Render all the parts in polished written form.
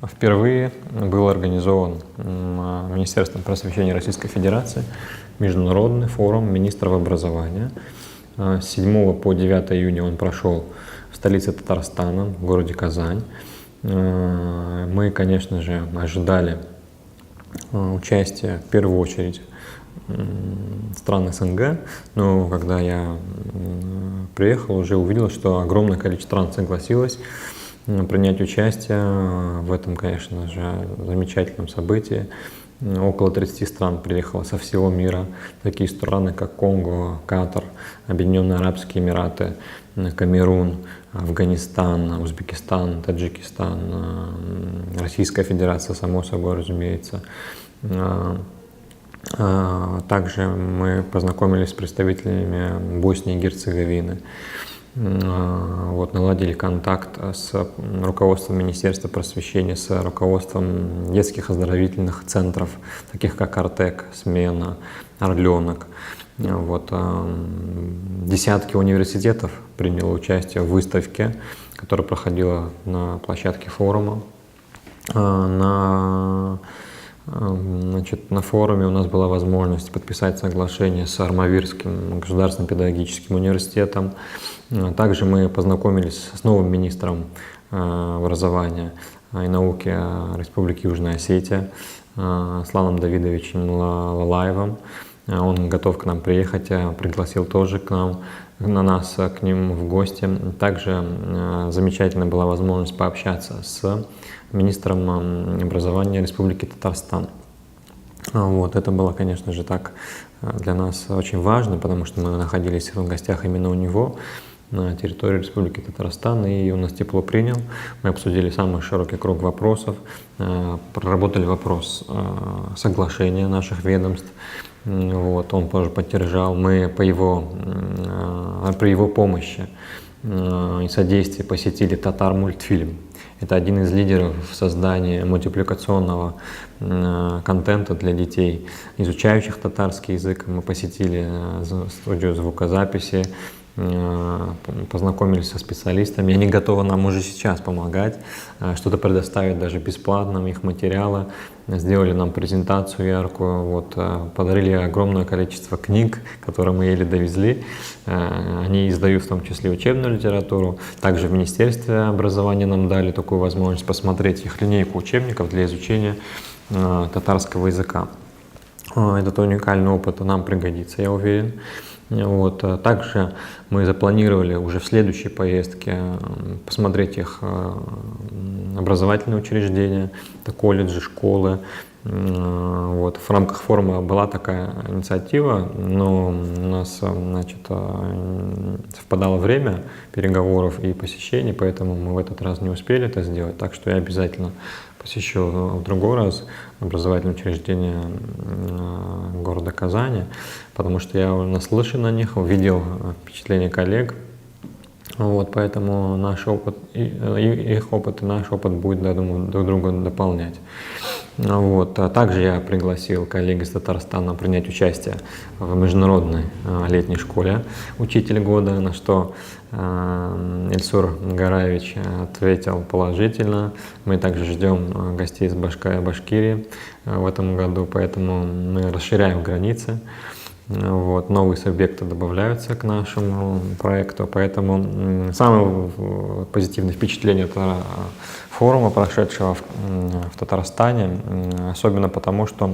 Впервые был организован Министерством просвещения Российской Федерации международный форум министров образования. С 7 по 9 июня он прошел в столице Татарстана, в городе Казань. Мы, конечно же, ожидали участия в первую очередь стран СНГ, но когда я приехал, уже увидел, что огромное количество стран согласилось принять участие в этом, конечно же, замечательном событии. Около 30 стран приехало со всего мира. Такие страны, как Конго, Катар, Объединенные Арабские Эмираты, Камерун, Афганистан, Узбекистан, Таджикистан, Российская Федерация, само собой, разумеется. Также мы познакомились с представителями Боснии и Герцеговины. Наладили контакт с руководством Министерства просвещения, с руководством детских оздоровительных центров, таких как Артек, Смена, Орленок. Десятки университетов приняло участие в выставке, которая проходила на площадке форума. На форуме у нас была возможность подписать соглашение с Армавирским государственным педагогическим университетом. Также мы познакомились с новым министром образования и науки Республики Южная Осетия Асланом Давидовичем Лалаевым. Он готов к нам приехать, пригласил тоже к ним в гости. Также замечательная была возможность пообщаться с министром образования Республики Татарстан. Это было, конечно же, так для нас очень важно, потому что мы находились в гостях именно у него на территории Республики Татарстан, и он нас тепло принял. Мы обсудили самый широкий круг вопросов, проработали вопрос соглашения наших ведомств. Он тоже поддержал. Мы при его помощи и содействии посетили Татар-мультфильм. Это один из лидеров в создании мультипликационного контента для детей, изучающих татарский язык. Мы посетили студию звукозаписи, познакомились со специалистами. Они готовы нам уже сейчас помогать, что-то предоставить даже бесплатно, их материалы. Сделали нам презентацию яркую, подарили огромное количество книг, которые мы еле довезли. Они издают в том числе учебную литературу. Также в Министерстве образования нам дали такую возможность посмотреть их линейку учебников для изучения татарского языка. Этот уникальный опыт нам пригодится, я уверен. Также мы запланировали уже в следующей поездке посмотреть их образовательные учреждения, это колледжи, школы. В рамках форума была такая инициатива, но у нас совпадало время переговоров и посещений, поэтому мы в этот раз не успели это сделать. Так что я обязательно посещу в другой раз образовательное учреждение города Казани, потому что я наслышан о них, увидел впечатления коллег. Поэтому наш опыт, их опыт и наш опыт будет, я думаю, друг друга дополнять. Также я пригласил коллег из Татарстана принять участие в международной летней школе «Учитель года», на что Ильсур Гараевич ответил положительно. Мы также ждем гостей из Башкирии в этом году, поэтому мы расширяем границы. Новые субъекты добавляются к нашему проекту, поэтому самое позитивное впечатление это форума, прошедшего в Татарстане, особенно потому, что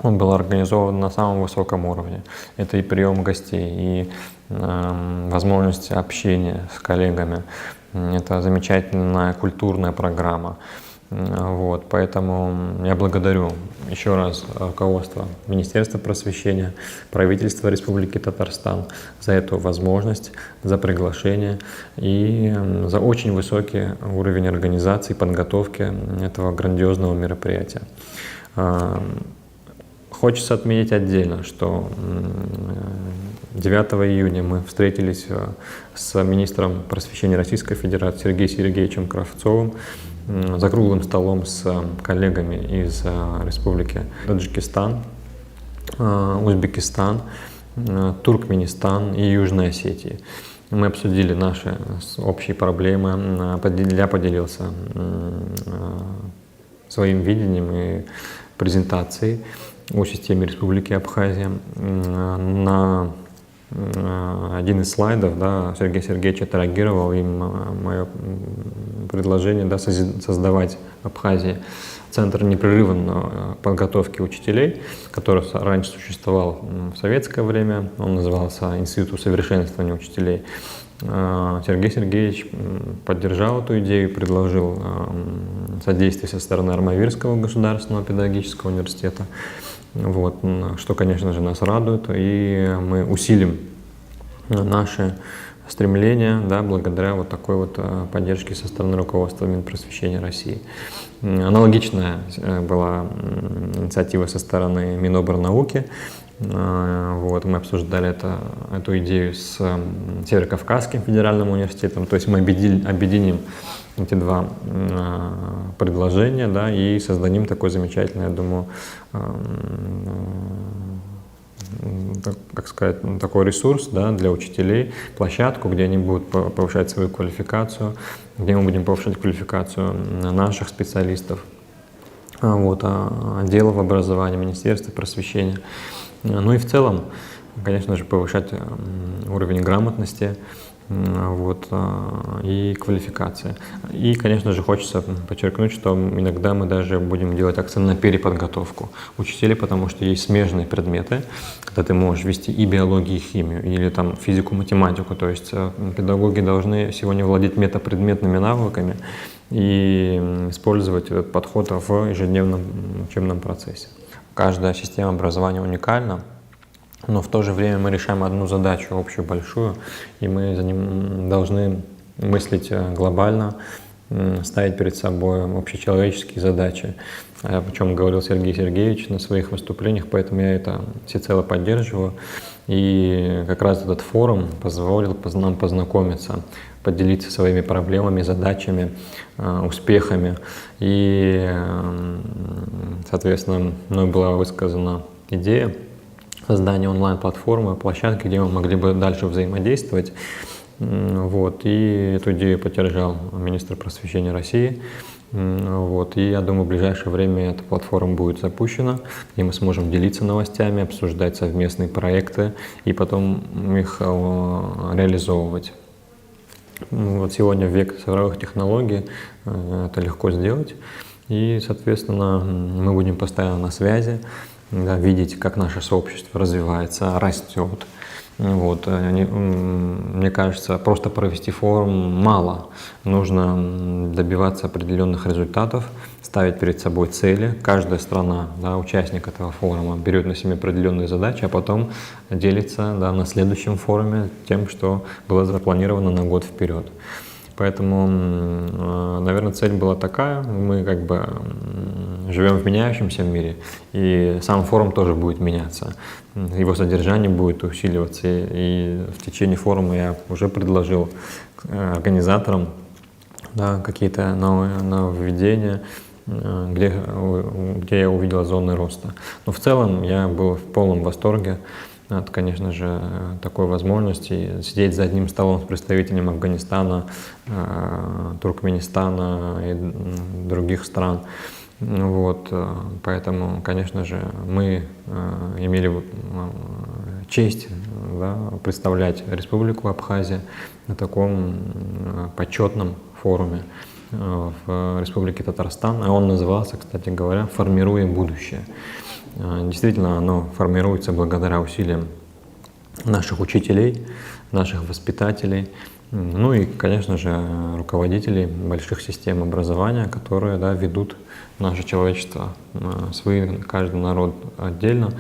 он был организован на самом высоком уровне. Это и прием гостей, и возможность общения с коллегами. Это замечательная культурная программа. Поэтому я благодарю еще раз руководство Министерства просвещения, правительство Республики Татарстан за эту возможность, за приглашение и за очень высокий уровень организации и подготовки этого грандиозного мероприятия. Хочется отметить отдельно, что 9 июня мы встретились с министром просвещения Российской Федерации Сергеем Сергеевичем Кравцовым за круглым столом с коллегами из Республики Таджикистан, Узбекистан, Туркменистан и Южной Осетии. Мы обсудили наши общие проблемы, я поделился своим видением и презентацией о системе Республики Абхазия. На один из слайдов, да, Сергей Сергеевич отреагировал, и мое предложение, да, создавать в Абхазии центр непрерывной подготовки учителей, который раньше существовал в советское время. Он назывался Институт усовершенствования учителей. Сергей Сергеевич поддержал эту идею, предложил содействие со стороны Армавирского государственного педагогического университета, вот, что, конечно же, нас радует, и мы усилим наши стремления, да, благодаря вот такой вот поддержке со стороны руководства Минпросвещения России. Аналогичная была инициатива со стороны Миноборнауки. Вот, мы обсуждали эту идею с Северокавказским федеральным университетом, то есть мы объединим эти два предложения, да, и создадим такой замечательный, я думаю, как сказать, такой ресурс, да, для учителей, площадку, где они будут повышать свою квалификацию, где мы будем повышать квалификацию наших специалистов, вот, отделов образования, Министерства просвещения. Ну и в целом, конечно же, повышать уровень грамотности, вот, и квалификации. И, конечно же, хочется подчеркнуть, что иногда мы даже будем делать акцент на переподготовку учителей, потому что есть смежные предметы, когда ты можешь вести и биологию, и химию, или там физику, математику. То есть педагоги должны сегодня владеть метапредметными навыками и использовать этот подход в ежедневном учебном процессе. Каждая система образования уникальна, но в то же время мы решаем одну задачу общую, большую, и мы за ним должны мыслить глобально, ставить перед собой общечеловеческие задачи, о чем говорил Сергей Сергеевич на своих выступлениях, поэтому я это всецело поддерживаю. И как раз этот форум позволил нам познакомиться, поделиться своими проблемами, задачами, успехами. И, соответственно, мной была высказана идея создания онлайн-платформы, площадки, где мы могли бы дальше взаимодействовать. Вот. И эту идею поддержал министр просвещения России. Вот. И я думаю, в ближайшее время эта платформа будет запущена, и мы сможем делиться новостями, обсуждать совместные проекты и потом их реализовывать. Вот сегодня в век цифровых технологий это легко сделать, и, соответственно, мы будем постоянно на связи, да, видеть, как наше сообщество развивается, растет. Вот. Мне кажется, просто провести форум мало. Нужно добиваться определенных результатов, ставить перед собой цели. Каждая страна, да, участник этого форума, берет на себя определенные задачи, а потом делится, да, на следующем форуме тем, что было запланировано на год вперед. Поэтому, наверное, цель была такая. Мы как бы живем в меняющемся мире, и сам форум тоже будет меняться. Его содержание будет усиливаться. И в течение форума я уже предложил организаторам, да, какие-то нововведения, где я увидел зоны роста. Но в целом я был в полном восторге от, конечно же, такой возможности сидеть за одним столом с представителем Афганистана, Туркменистана и других стран. Вот, поэтому, конечно же, мы имели честь, да, представлять Республику Абхазия на таком почетном форуме в Республике Татарстан. А он назывался, кстати говоря, «Формируя будущее». Действительно, оно формируется благодаря усилиям наших учителей, наших воспитателей, ну и, конечно же, руководителей больших систем образования, которые, да, ведут наше человечество, каждый народ отдельно,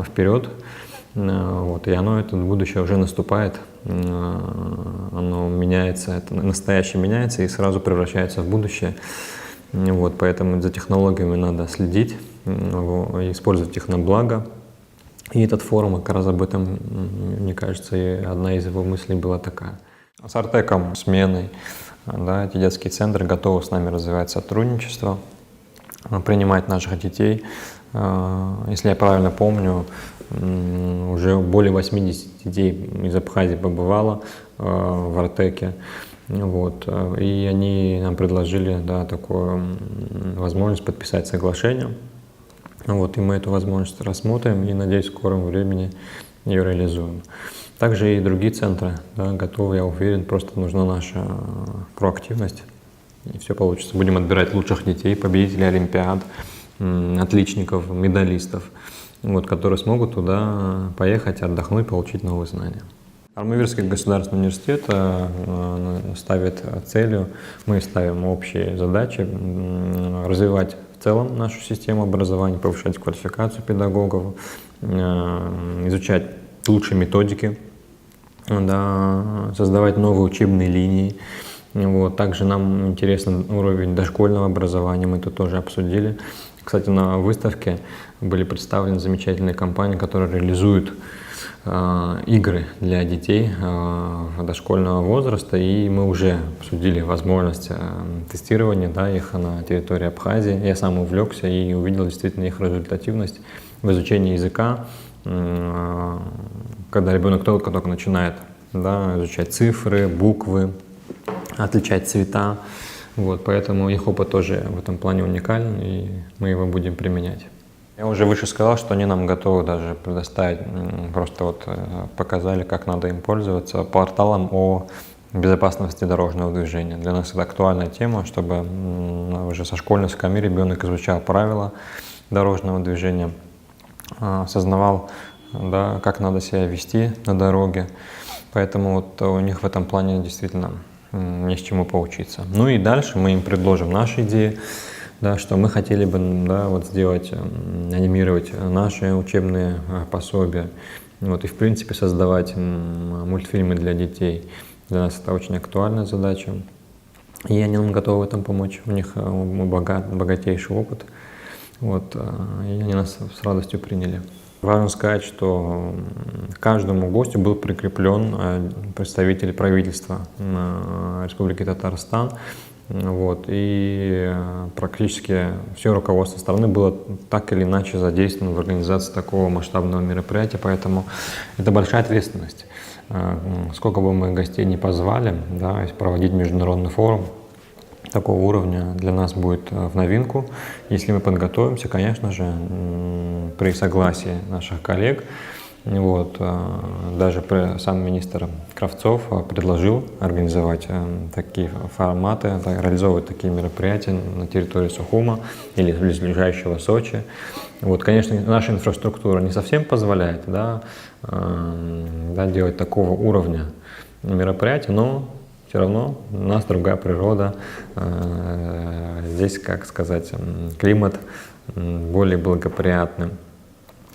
вперед. Вот, и это будущее уже наступает, оно меняется, это настоящее меняется и сразу превращается в будущее. Вот, поэтому за технологиями надо следить, использовать их на благо. И этот форум как раз об этом, мне кажется, и одна из его мыслей была такая. С Артеком, сменой, да, эти детские центры готовы с нами развивать сотрудничество, принимать наших детей. Если я правильно помню, уже более 80 детей из Абхазии побывало в Артеке. Вот. И они нам предложили, да, такую возможность подписать соглашение. Вот. И мы эту возможность рассмотрим и, надеюсь, в скором времени ее реализуем. Также и другие центры, да, готовы, я уверен, просто нужна наша проактивность, и все получится. Будем отбирать лучших детей, победителей олимпиад, отличников, медалистов, вот, которые смогут туда поехать, отдохнуть, получить новые знания. Армавирский государственный университет ставит целью, мы ставим общие задачи, развивать в целом нашу систему образования, повышать квалификацию педагогов, изучать лучшие методики, да, создавать новые учебные линии. Вот. Также нам интересен уровень дошкольного образования, мы это тоже обсудили. Кстати, на выставке были представлены замечательные компании, которые реализуют игры для детей дошкольного возраста, и мы уже обсудили возможность тестирования, да, их на территории Абхазии. Я сам увлекся и увидел действительно их результативность в изучении языка, когда ребенок только начинает, да, изучать цифры, буквы, отличать цвета. Вот, поэтому их опыт тоже в этом плане уникален, и мы его будем применять. Я уже выше сказал, что они нам готовы даже предоставить, просто вот показали, как надо им пользоваться, порталом о безопасности дорожного движения. Для нас это актуальная тема, чтобы уже со школьной скамьи ребенок изучал правила дорожного движения, осознавал, да, как надо себя вести на дороге. Поэтому вот у них в этом плане действительно есть чему поучиться. Ну и дальше мы им предложим наши идеи, да, что мы хотели бы, да, вот сделать, анимировать наши учебные пособия, вот, и в принципе создавать мультфильмы для детей. Для нас это очень актуальная задача, и они нам готовы в этом помочь. У них богатейший опыт, вот, и они нас с радостью приняли. Важно сказать, что каждому гостю был прикреплен представитель правительства Республики Татарстан. Вот, и практически все руководство страны было так или иначе задействовано в организации такого масштабного мероприятия, поэтому это большая ответственность. Сколько бы мы гостей не позвали, да, проводить международный форум такого уровня для нас будет в новинку. Если мы подготовимся, конечно же, при согласии наших коллег. Вот, даже сам министр Кравцов предложил организовать такие форматы, реализовывать такие мероприятия на территории Сухума или близлежащего Сочи. Вот, конечно, наша инфраструктура не совсем позволяет, да, делать такого уровня мероприятия, но все равно у нас другая природа, здесь, как сказать, климат более благоприятный,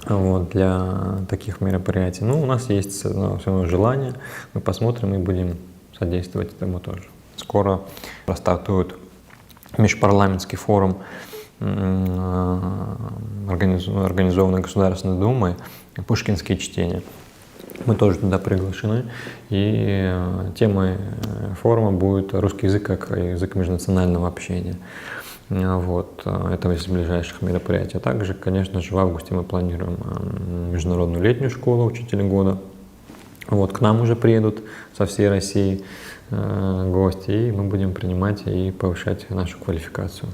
вот, для таких мероприятий. Ну, у нас есть все равно желание, мы посмотрим и будем содействовать этому тоже. Скоро стартует межпарламентский форум, организованный Государственной Думой, «Пушкинские чтения». Мы тоже туда приглашены, и темой форума будет русский язык как язык межнационального общения. Вот, это из ближайших мероприятий. Также, конечно же, в августе мы планируем международную летнюю школу учителей года. Вот, к нам уже приедут со всей России гости, и мы будем принимать и повышать нашу квалификацию.